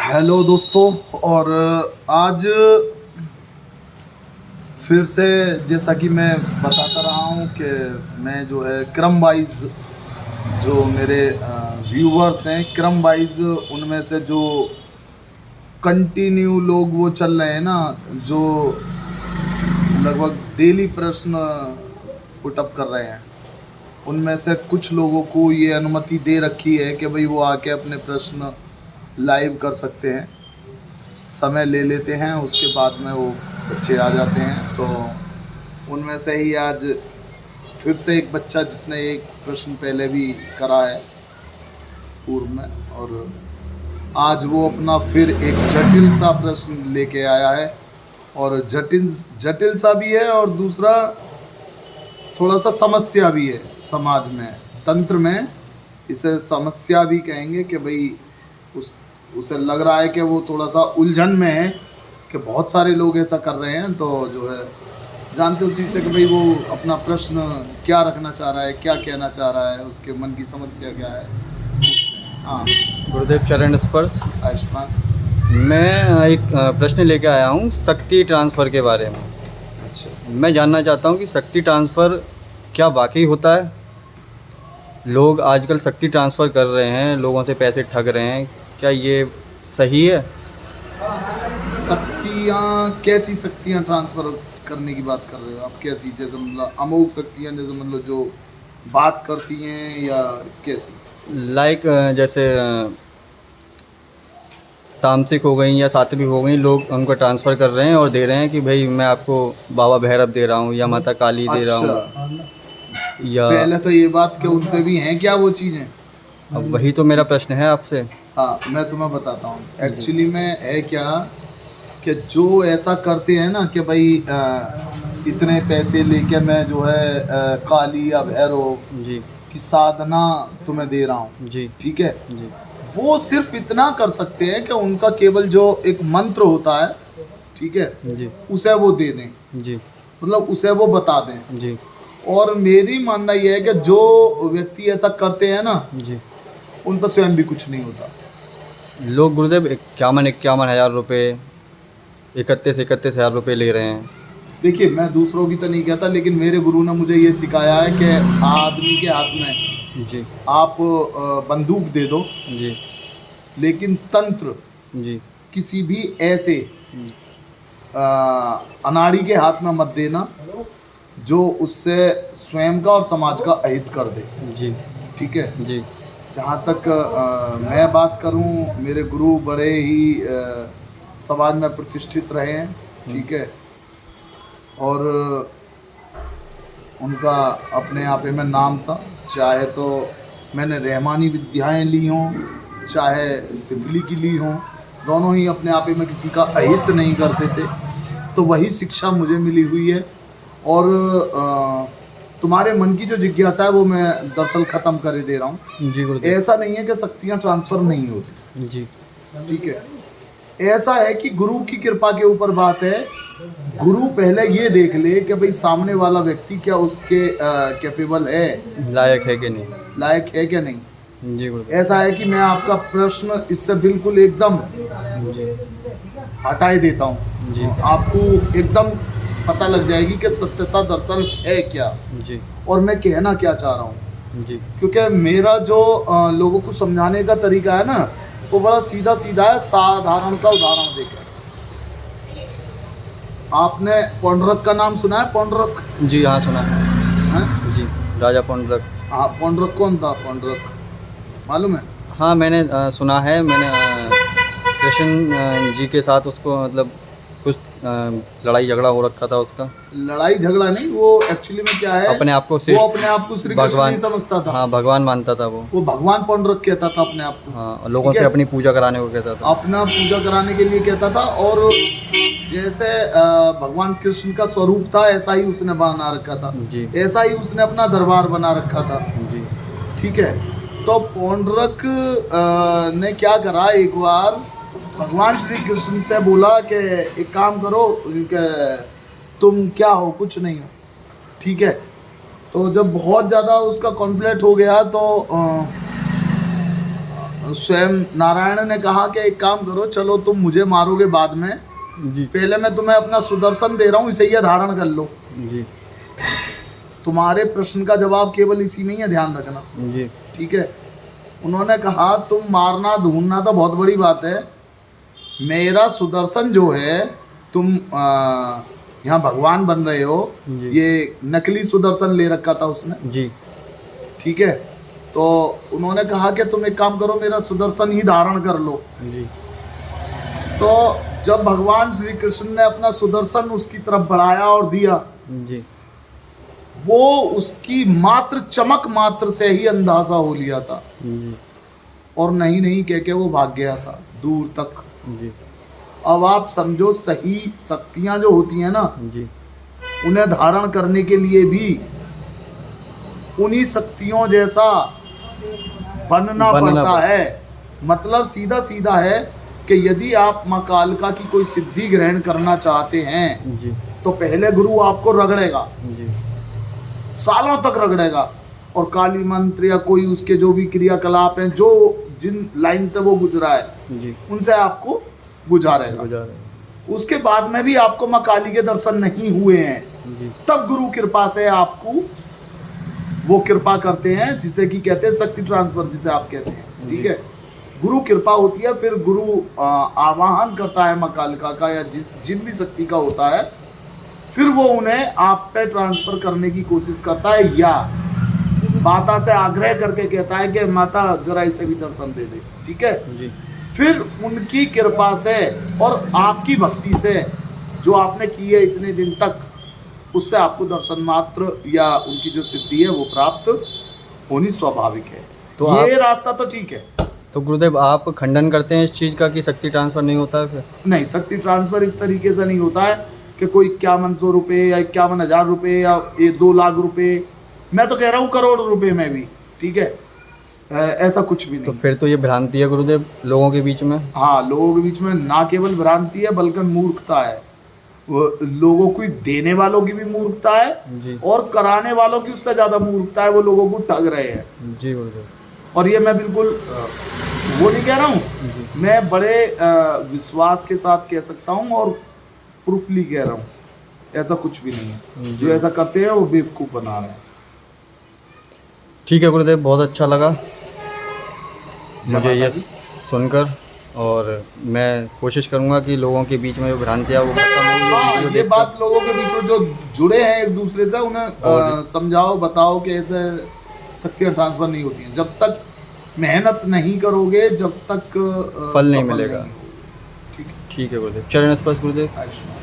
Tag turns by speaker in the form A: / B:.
A: Hello दोस्तों। और आज फिर से जैसा कि मैं बताता रहा हूँ कि मैं जो है क्रम वाइज जो मेरे व्यूवर्स हैं क्रम वाइज उनमें से जो कंटिन्यू लोग वो चल रहे हैं ना, जो लगभग डेली प्रश्न पुटअप कर रहे हैं, उनमें से कुछ लोगों को ये अनुमति दे रखी है कि भाई वो आके अपने प्रश्न लाइव कर सकते हैं। समय ले लेते हैं, उसके बाद में वो बच्चे आ जाते हैं। तो उनमें से ही आज फिर से एक बच्चा जिसने एक प्रश्न पहले भी करा है पूर्व में, और आज वो अपना फिर एक जटिल सा प्रश्न लेके आया है। और जटिल जटिल सा भी है, और दूसरा थोड़ा सा समस्या भी है। समाज में, तंत्र में इसे समस्या भी कहेंगे कि भाई उसे लग रहा है कि वो थोड़ा सा उलझन में है कि बहुत सारे लोग ऐसा कर रहे हैं। तो जो है जानते उसी से कि भाई वो अपना प्रश्न क्या रखना चाह रहा है, क्या कहना चाह रहा है, उसके मन की समस्या क्या है। हाँ,
B: गुरुदेव चरण स्पर्श।
A: आयुष्मान।
B: मैं एक प्रश्न लेके आया हूँ शक्ति ट्रांसफ़र के बारे में।
A: अच्छा,
B: मैं जानना चाहता हूँ कि शक्ति ट्रांसफ़र क्या वाकई होता है? लोग आजकल शक्ति ट्रांसफ़र कर रहे हैं, लोगों से पैसे ठग रहे हैं, क्या ये सही है?
A: शक्तियाँ कैसी शक्तियाँ ट्रांसफ़र करने की बात कर रहे हो आप? कैसी? जैसे मतलब अमोघ शक्तियाँ, जैसे मतलब जो बात करती हैं, या कैसी?
B: लाइक जैसे तामसिक हो गई या सात्विक हो गई, लोग उनको ट्रांसफ़र कर रहे हैं और दे रहे हैं कि भाई मैं आपको बाबा भैरव दे रहा हूँ या माता काली दे रहा
A: अच्छा,
B: हूँ या।
A: पहले तो ये बात कि उन पे भी हैं क्या वो चीज़ें?
B: अब वही तो मेरा प्रश्न है आपसे।
A: हाँ, मैं तुम्हें बताता हूँ
B: जी
A: एक्चुअली में है क्या, कि जो ऐसा करते हैं ना कि भाई इतने पैसे लेके मैं जो है काली या भैरव
B: जी
A: की साधना तुम्हें दे रहा हूँ,
B: जी
A: ठीक है।
B: जी
A: वो सिर्फ इतना कर सकते हैं कि उनका केवल जो एक मंत्र होता है, ठीक है,
B: जी
A: उसे वो दे दें,
B: जी
A: मतलब उसे वो बता दें।
B: जी
A: और मेरी मानना यह है कि जो व्यक्ति ऐसा करते हैं ना,
B: जी।
A: उन पर स्वयं भी कुछ नहीं होता।
B: लोग गुरुदेव 51 हज़ार रुपये, 31 रुपये ले रहे हैं।
A: देखिए, मैं दूसरों की तो नहीं कहता, लेकिन मेरे गुरु ने मुझे ये सिखाया है कि आदमी के हाथ में
B: जी
A: आप बंदूक दे दो,
B: जी
A: लेकिन तंत्र
B: जी
A: किसी भी ऐसे
B: जी
A: अ, अनाड़ी के हाथ में मत देना जो उससे स्वयं का और समाज का अहित कर दे,
B: जी
A: ठीक है।
B: जी
A: जहाँ तक मैं बात करूँ, मेरे गुरु बड़े ही समाज में प्रतिष्ठित रहे हैं, ठीक है। और उनका अपने आप ही में नाम था। चाहे तो मैंने रहमानी विद्याएं ली हों, चाहे सिफली की ली हों, दोनों ही अपने आप ही में किसी का अहित नहीं करते थे। तो वही शिक्षा मुझे मिली हुई है। और तुम्हारे मन की जो जिज्ञासा है वो मैं दरअसल ख़त्म कर ही दे रहा हूँ।
B: जी गुरुदेव।
A: ऐसा नहीं है कि शक्तियाँ ट्रांसफ़र नहीं होती,
B: जी
A: ठीक है। ऐसा है कि गुरु की कृपा के ऊपर बात है। गुरु पहले ये देख ले कि भाई सामने वाला व्यक्ति क्या उसके कैपेबल है,
B: लायक है कि नहीं?
A: लायक है क्या नहीं।
B: जी गुरुदेव।
A: ऐसा है कि मैं आपका प्रश्न इससे बिल्कुल एकदम
B: जी
A: हटाए देता हूँ,
B: जी
A: आपको एकदम पता लग जाएगी कि सत्यता दरअसल है क्या,
B: जी
A: और मैं कहना क्या चाह रहा हूँ।
B: जी
A: क्योंकि मेरा जो लोगों को समझाने का तरीका है ना, वो बड़ा सीधा सीधा है, साधारण सा उदाहरण देकर। आपने पौंडरक का नाम सुना है? पौंडरक
B: जी, हाँ सुना है।
A: है?
B: जी, राजा पौंडरक।
A: हाँ, पौंडरक कौन था? पौंडरक मालूम है?
B: हाँ, मैंने सुना है। मैंने कृष्ण जी के साथ उसको मतलब कुछ लड़ाई झगड़ा हो रखा था उसका।
A: लड़ाई झगड़ा नहीं, वो एक्चुअली में क्या है,
B: अपने आप को
A: वो अपने आप को श्री कृष्ण
B: भगवान,
A: नहीं समझता था।
B: हाँ भगवान मानता था वो।
A: वो भगवान पौंडरक कहता था अपने आप को,
B: हाँ, लोगों
A: ठीक
B: से
A: है?
B: अपनी पूजा कराने को कहता था।
A: अपना पूजा कराने के लिए कहता था। और जैसे भगवान कृष्ण का स्वरूप था, ऐसा ही उसने बना रखा था,
B: जी
A: ऐसा ही उसने अपना दरबार बना रखा था,
B: जी
A: ठीक है। तो पौंडरक ने क्या करा, एक बार भगवान श्री कृष्ण से बोला कि एक काम करो, कि तुम क्या हो? कुछ नहीं हो, ठीक है। तो जब बहुत ज़्यादा उसका कॉन्फ्लिक्ट हो गया, तो स्वयं नारायण ने कहा कि एक काम करो, चलो तुम मुझे मारोगे बाद में,
B: जी
A: पहले मैं तुम्हें अपना सुदर्शन दे रहा हूँ, इसे ये धारण कर लो।
B: जी
A: तुम्हारे प्रश्न का जवाब केवल इसी में ही है, ध्यान रखना,
B: जी
A: ठीक है। उन्होंने कहा तुम मारना ढूंढना तो बहुत बड़ी बात है, मेरा सुदर्शन जो है, तुम यहाँ भगवान बन रहे हो,
B: जी।
A: ये नकली सुदर्शन ले रखा था उसने,
B: जी
A: ठीक है। तो उन्होंने कहा कि तुम एक काम करो, मेरा सुदर्शन ही धारण कर लो।
B: जी
A: तो जब भगवान श्री कृष्ण ने अपना सुदर्शन उसकी तरफ बढ़ाया और दिया,
B: जी
A: वो उसकी मात्र चमक मात्र से ही अंदाजा हो लिया था,
B: जी
A: और नहीं नहीं कह के वो भाग गया था दूर तक।
B: जी
A: अब आप समझो, सही शक्तियां जो होती हैं ना,
B: जी
A: उन्हें धारण करने के लिए भी उन्हीं शक्तियों जैसा बनना पड़ता है। मतलब सीधा सीधा है कि यदि आप माँ कालिका की कोई सिद्धि ग्रहण करना चाहते हैं,
B: जी
A: तो पहले गुरु आपको रगड़ेगा,
B: जी
A: सालों तक रगड़ेगा, और काली मंत्र या कोई उसके जो भी क्रियाकलाप हैं, जो जिन लाइन से वो गुजरा है,
B: जी
A: उनसे आपको गुजारेगा।
B: गुजार
A: उसके बाद में भी आपको माँ काली के दर्शन नहीं हुए हैं,
B: जी
A: तब गुरु कृपा से आपको वो कृपा करते हैं, जिसे कि कहते हैं शक्ति ट्रांसफर, जिसे आप कहते हैं, ठीक है। गुरु कृपा होती है, फिर गुरु आवाहन करता है माँ कालिका का, या जिन भी शक्ति का होता है, फिर वो उन्हें आप पे ट्रांसफर करने की कोशिश करता है, या माता से आग्रह करके कहता है कि माता जरा इसे भी दर्शन दे दे, ठीक है।
B: जी
A: फिर उनकी कृपा से और आपकी भक्ति से जो आपने की है इतने दिन तक, उससे आपको दर्शन मात्र या उनकी जो सिद्धि है वो प्राप्त होनी स्वाभाविक है।
B: तो
A: ये रास्ता तो ठीक है।
B: तो गुरुदेव आप खंडन करते हैं इस चीज़ का कि शक्ति ट्रांसफर नहीं होता है फिर?
A: नहीं, शक्ति ट्रांसफर इस तरीके से नहीं होता है कि कोई 5100 रुपये या 51,000 रुपये या 2 लाख रुपये, मैं तो कह रहा हूँ करोड़ रुपए में भी, ठीक है, ऐसा कुछ भी
B: तो
A: नहीं।
B: फिर तो ये भ्रांति है गुरुदेव लोगों के बीच में।
A: हाँ, लोगों के बीच में ना केवल भ्रांति है बल्कि मूर्खता है। वो लोगों को नहीं, वालों की भी मूर्खता है
B: जी
A: और कराने वालों की उससे ज़्यादा मूर्खता है, वो लोगों को ठग रहे हैं।
B: जी गुरुदेव।
A: और ये मैं बिल्कुल वो नहीं कह रहा हूँ,
B: जी
A: मैं बड़े विश्वास के साथ कह सकता हूँ और प्रूफली कह रहा हूँ, ऐसा कुछ भी नहीं है। जो ऐसा करते हैं वो बेवकूफ़ बना रहे हैं।
B: ठीक है गुरुदेव, बहुत अच्छा लगा
A: जय
B: मुझे ये
A: माता दी।
B: सुनकर, और मैं कोशिश करूंगा कि लोगों के बीच में जो भ्रांतियाँ वो खत्म हो। ये
A: हाँ,
B: वीडियो
A: ये
B: देखकर
A: बात लोगों के बीच में जो जुड़े हैं एक दूसरे से, उन्हें समझाओ, बताओ कि ऐसे शक्तियाँ ट्रांसफर नहीं होती हैं। जब तक मेहनत नहीं करोगे, जब तक
B: फल नहीं
A: सफल
B: मिलेगा।
A: होगे। ठीक है,
B: ठीक है गुरुदेव, चरण स्पर्श गुरुदेव।
A: आयुष्मान।